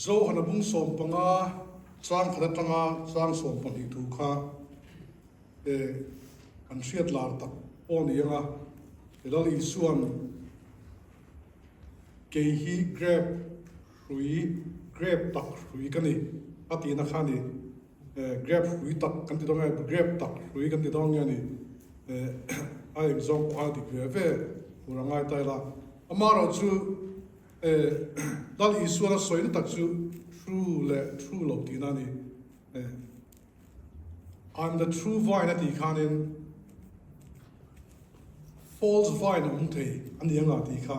zo hana bung som panga sang khada tanga sang som pang hi thu kha an hriat lar tak on yanga elal I suan ke hi grab tak hui kani ati na khani grab hui tak kan ti donga grab tak hui kan ti donga ni ai zong kwa di ve urangai tai la amaro chu dal I suan soin tak chu true lo ti na ni I'm the true vine at the canon false vine on te and the young tika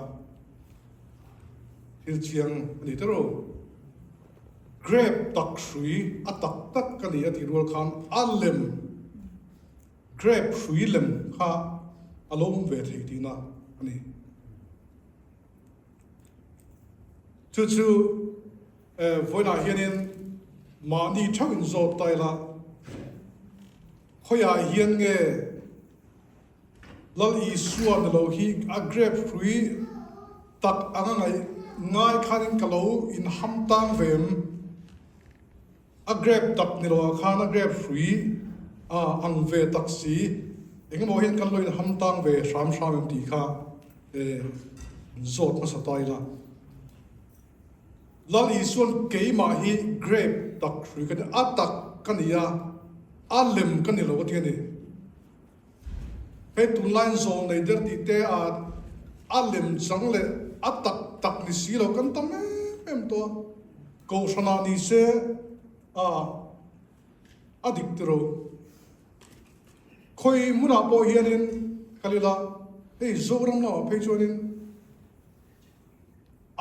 Hilchiang Nitero grape duck tree a duck duckani at the roll can alim grape tree lim ha alone vetina ani to voina hienin mani chawin zo taila khoya hian nge lal I suan lo hi a grape frui tak angai ngai khanin kalo in hamtang vem a grape tak ni lo khan a grape frui a ang ve taksi engmo hian kan lo in hamtang ve sham ti kha zot ma satai la lal I suan ke ma hi grape tak frui kan a tak kania alim kan ni lo ti ni he tu line zone nei der ti te a alim chang le atak tak ni si lo kan tam em to ko sana ni se a adik tro khoi muna po hianin kalila he zoram no pe chonin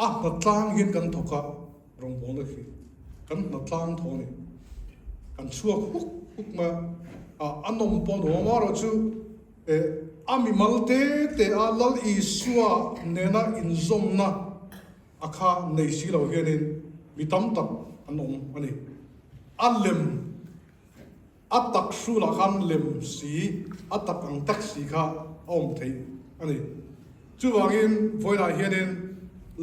a na tlang hin kan thoka rong bon le khi kan na tlang thoni kan chuak huk ma anom pon ho maro chu ami malte te alal I suwa nena inzom na akha nei si lo hianin mitam tak anom ani alim atak su la khan lim si atak ang tak si kha om thei ani chu wangin voina hianin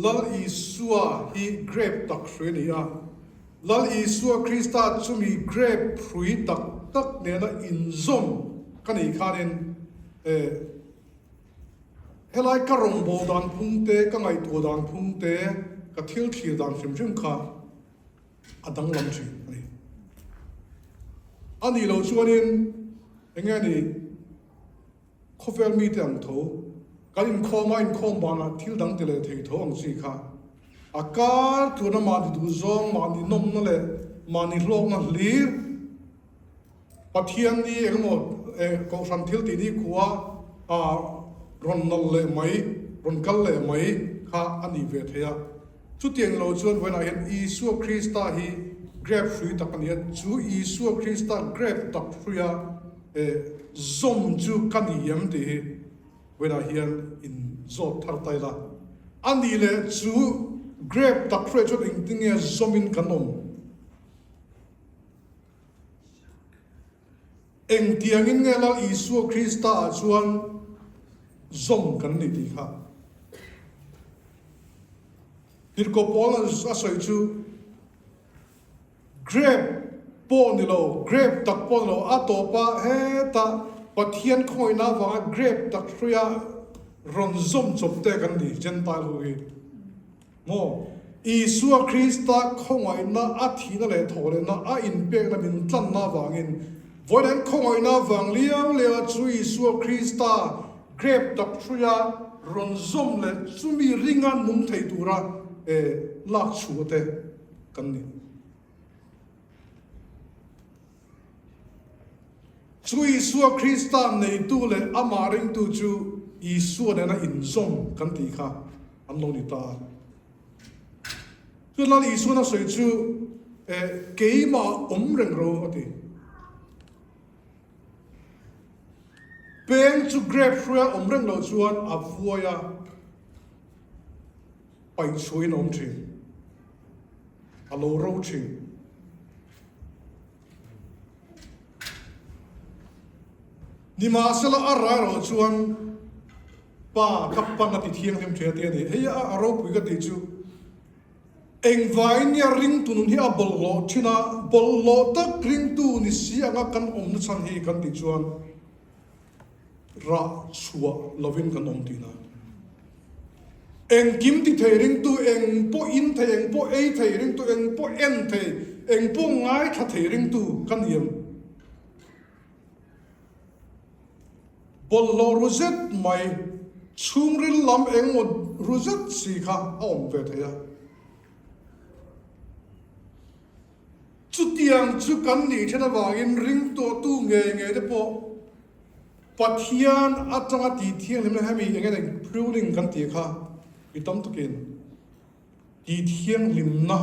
lal I suwa hi grape tak shreni a lal I suwa Krista chumi grape frui tak nena inzom kani khanin helai ka rong bo dan phungte ka ngai to dan phungte ka thil dan shim kha adang lam chi ani lo chuanin engani khofel mi te ang tho kalin khoma in khom bana thil dang te le thei tho ang chi kha akar tu na ma du zong ma ni nom na le ma ni hlok na lir Pathianni engmo ko san thil ti ni khuwa ron nal le mai ron kal le mai kha ani ve theya chu tiang lo chuan when I had Isu Krista hi grab free takania chu Isu Krista grab tak free zom chu kani yam te when I hear in zot thar taila ani le chu grab tak free chu ding zomin kanom eng tiangin nge la Isu Krista chuan zom kan ni ti kha dirko pol a soi chu grab po ni lo grab tak po lo a to pa he ta pathian khoi na wa grab tak thria ron zom chop te kan ni gentile hu hi mo Isu Krista khongai na a thi na le thole na a in pek na min tlan na wangin voidan khongoi na wang liang le chu Isu Krista grab tak thria ron zom le chumi ringa num thei tura lak chuate kan ni chu Isu Krista nei tu le amaring tu chu Isu na in zom kan ti kha an lo ni ta chu la Isu na soi chu keima reng ro ati Beng to grab free omreng lo chuan a vuaya pai chuin om thing a lo ro thing ni ma sala a ra ro chuan pa kappa na ti thiang them the te ni he a ro pui ka ti chu eng vai nia ring tu nun hi a bollo thina bollo tak ring tu ni si anga kan om na chan hi kan ti chuan ra chua lovin kan om tina eng kim ti thei ring tu eng po in thei eng po ei thei ring tu eng po en thei eng po ngai tha thei ring tu kan yem bollo ruzet mai chungril lam eng mo ruzet si kha om ve theya chu tiang chu kan ni thena wangin ring to tu nge nge te po pathian atanga ti thiang lemna hami engene pruning kan ti kha itam tukin ti thiang limna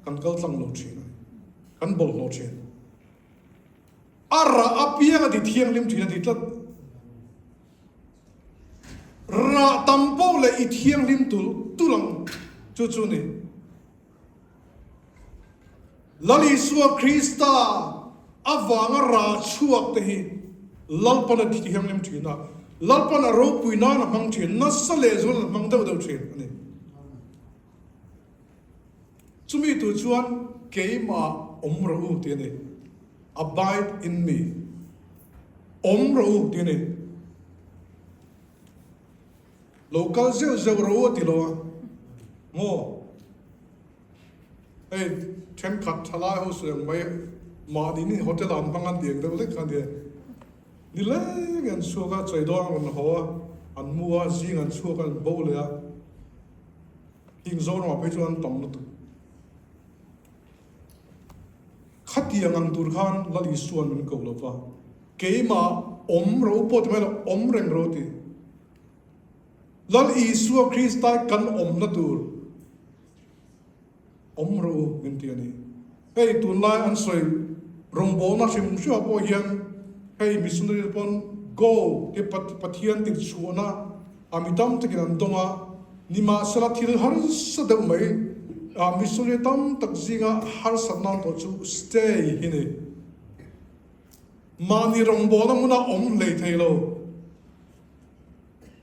kan kal tlang lo thina kan bol lo thina ara apianga ti thiang lim thina ti tlat ra tampo le i thiang lim tulang chu chu ni lali suwa Krista awanga ra chuak te hi lalpana ti thiang lim thina lalpana ropui na na mang thin na sale zo na mang dau dau thin ani chumi tu chuan keima omro u ti ni abide in me omro u ti ni local zeu ro ti lo mo ei then khat thala ho suang mai ma di ni hotel an pangan dieng da le kan de ni le ngan suga chai do an ho an mua jing an suga an bo le a king zone ma pe chuan tom lu tu khati ang tur khan lali suan min ko lo fa keima om ro pot me om reng ro ti lal Isu Krista kan om na tur om ro min ti ani hey tun lai an soi rombo na sim shu po hian hey missionary pon go te pathian ti chuana amitam te kan donga nima sala thil har sa de mai missionary tam tak zinga har sanna to chu stay hine mani rombo na muna om le thailo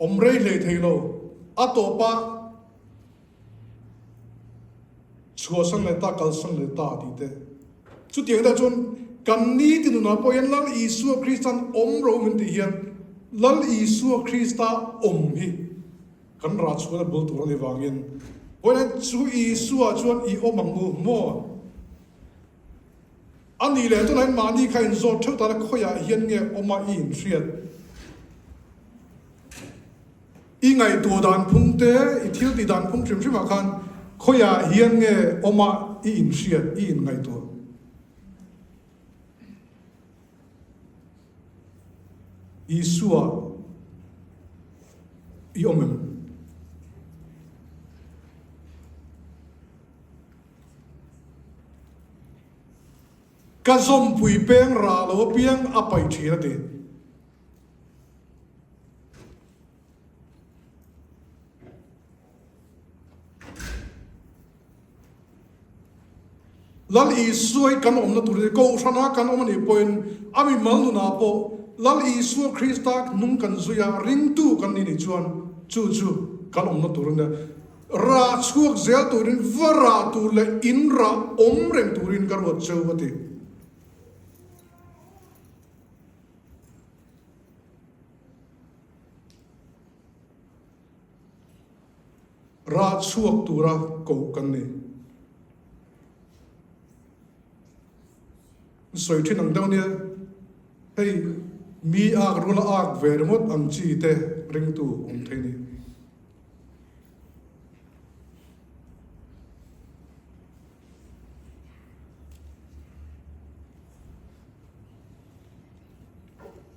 om rei le thailo atopa chua sang le ta kal sang le ta ti te chu tiang da chon kan ni ti nu na po yan lal Isu Kristan om ro min ti hian lal Isu Krista om hi kan ra chu na bul tu ni wangin poi chu Isu a chuan I omang u mo ani le to lai ma ni khain zo thau ta la khoya hian nge oma in thriat I ngai tu dan phung te I thil ti dan phung chim chim khan khoya hian nge oma I in thriat I in ngai tu Isua I emem ka zom pui peng ra lo piang apai thina te lal Isu kan om na tur ko sana kan om ni point ami mal nu na po lal Isu Krista nung kan zuya ring tu kan ni chuan chu kan om na tur na ra chuak zel turin vara tu le in ra om reng turin garwat chawati ra chuak tura ko kan ni soi thin ang daw niya hey mi ak rula ak vermot ang chi te ring tu om theni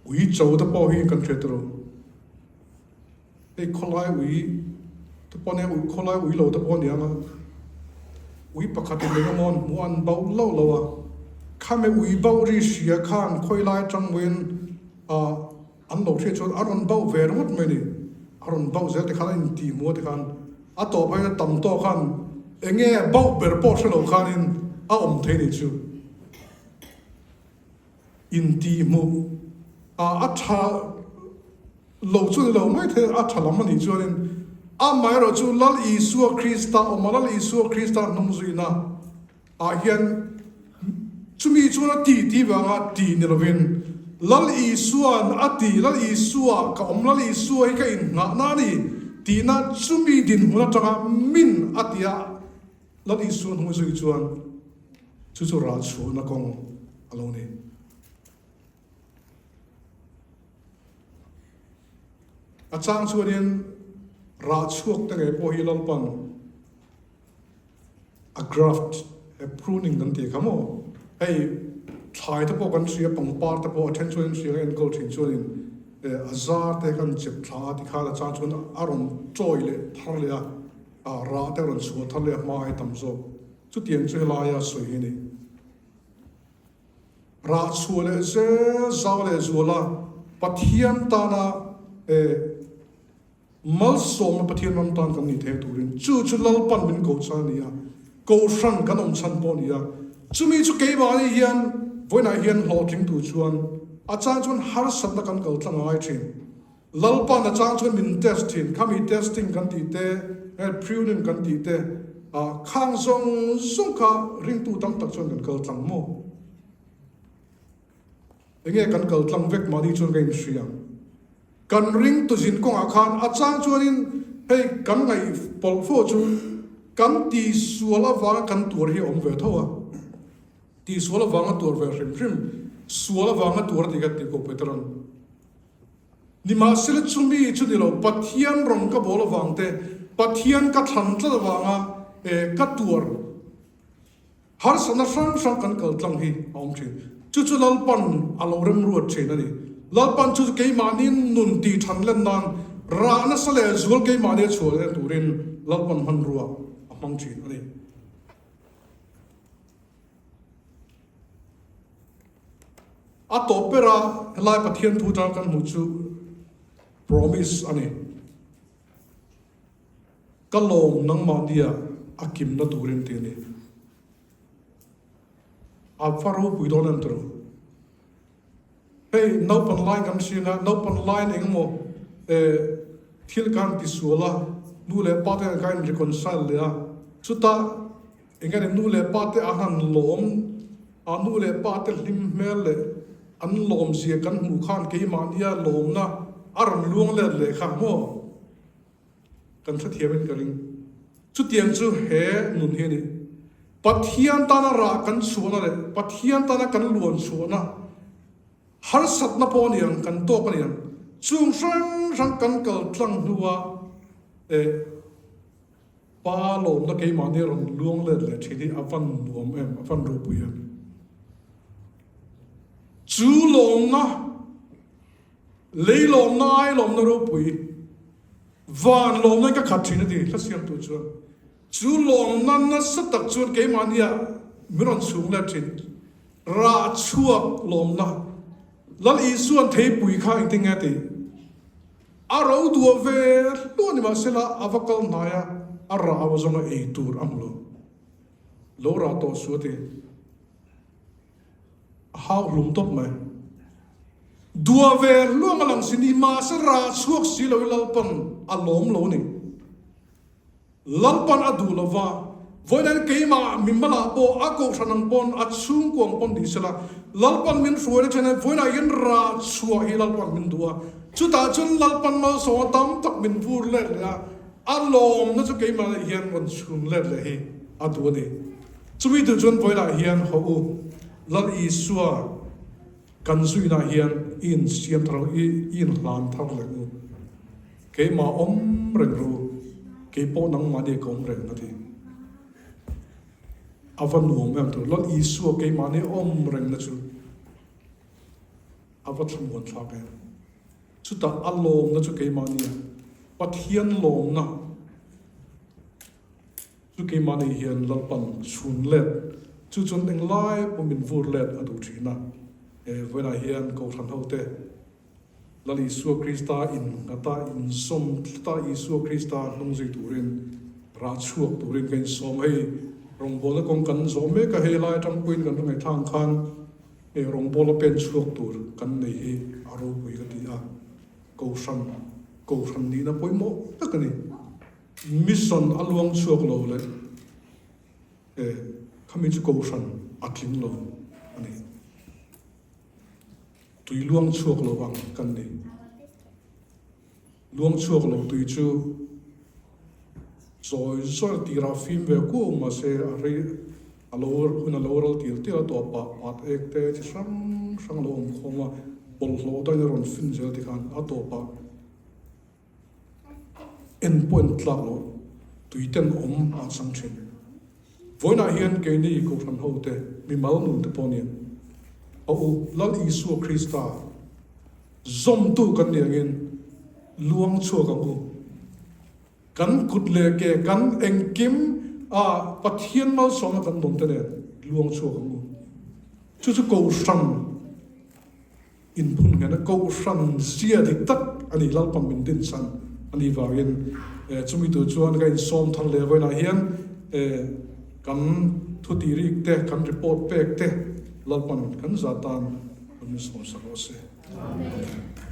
ui chau ta po hi kan thetro hey kholai ui ta po ne ui kholai ui lo ta po ni anga ui pakhat le ngamon muan bau lo lo a khame ui bau ri sia khan khoi lai chang win an lo the chon aron bau ver mot me ni aron bau zel te khan in ti mo te khan a to phai tam to khan enge bau ber po chlo khan in a om the ni chu in ti mo a tha lo chu lo mai the a tha lam ni chu in mai ro chu lal Isu Krista o malal Isu Krista nung zuina a hian chumi chuna ti wanga ti ni lovin lal Isuan ati lal Isua ka lal Isua ka in na ni ti na chumi din huna tanga min atia lal Isu hu zui chuan chu ra chu na kong alone a chang chuanin ra chuak ta nge po hi lal pan a graft a pruning kan ti khamo hey thai ta po kan sia pang par ta po attention sia en kol thin chuanin azar te kan chep thla ti kha la chang chuan aron choi le thar le a ra te ron chu thar le ma ai tam zo chu tiang chu la ya soi ni ra chu le se zaw le zuala pathian ta na mal som pathian man tan kan ni the turin chu lal pan min ko cha ni ya ko san kan om chan po ni ya chumi chu ke ba ni hian voina hian lo ting tu chuan a chang chuan har sat na kan kal tlang ai thin lal pan a chang chuan min testing khami testing kan ti te pruning kan ti te a khang zong kha ring tu tam tak chuan kan kal tlang mo enge kan kal tlang vek ma ni chuan game siam kan ring tu jin kong akhan a chang chuanin hei kan ngai pol fo chu kan ti suala wanga kan tur hi om ve thowa ti suala wanga tur ve rim suala wanga tur ti ga ti ko petron ni ma sel chumi chu dilo pathian rong ka bol wangte pathian ka than tla wanga ka tur har sana sang kan kal tlang hi om thin chu lal pan alo rem ruat che na ni lal pan chu ke manin nun ti than len nan ra na sale zul ke mane chole turin lal pan man ruwa amang chin ani a to pera lai pathian thu ta kan mu chu promise ani kalom nang ma dia akim na turin te ni a faro puidon antro hey no pan line kan sina no pan line engmo thil kan ti suala nu le pa te kan reconcile le chuta engane nu le pa te ahan lom anu le pa te lim mel le an lom sia kan mu khan ke mania lom na aram luang le kha mo kan tha thiamen karing chu tiang chu he nun he ni pathian ta na ra kan chuana le pathian ta na kan luan chuana har sat na po niang kan to ka niang chung sang kan kal tlang huwa pa lom na ke ma ne ron luang le thini avan nuam em avan ropui em chu lom na le lom na ai lom na ropui van lom na ka khat thina ti la siam tu chu chu lom nan na satak chu ke ma nia miron chung le thin ra chuak lom na lal Isuan thei pui kha ting ati aro du ve lo ni ma sela avakal naya ara awazona e tur amlo lo ra to suate how lum top mai du ve lo ngalang sini ma se ra chuak si lo lal pan alom lo ni lal pan adu lova voidan keima mimmala po ako sanang pon at sung kuang pon di sela lalpan min suore chane voina yen ra chua hi lalpan min dua chuta chun lalpan ma so tam tak min vur le ya alom na chu keima hian mon chun le hi adu ni chui du chun voina hian ho u lal Isua kan sui na hian in siam thar in hlan thar le u keima om reng ru ke po nang ma de kom reng na thi avan nuam em tu lal Isua ke mane om reng na chu avat thumon thak em chu ta alom na chu ke mania pathian lom na chu ke mane hian lalpan chun let chu chun eng lai pomin vur let adu thina voina hian ko than hote lal Isua Krista in ngata in som ta Isua Krista nung zui turin ra chuak turin kain som hei rong bola kong kan zome ka he lai tam kuin kan ngai thang khan rong bola pen chuak tur kan nei hi aro pui ka ti a ko san ni na poi mo ta ka ni mission aluang chuak lo le khami chu ko san atling lo ani tui luang chuak lo ang kan ni luang chuak lo tui chu zoi tira phim về cô mà sẽ ari alor hun alor til til to pa pat ek te chi sang lo khoma bol lo da ron fin zel ti khan a to pa en point la lo tui ten a sang chen voina hian ke ni ko ran ho te mi mal nun te ponian au lal isu Krista zom tu kan ni angin luang chuak ang u kan kut le ke kan engkim pathian mal song kan dom te ne luang chuak ang u chu chu ko san in phun ngana ko san sia dik tak ani lal pam min din san ani wangin chumi tu chuan ka in som thang le voina hian kan thuti rik te kan report pek te lalpan kan zatan kan som sa ro se. Amen.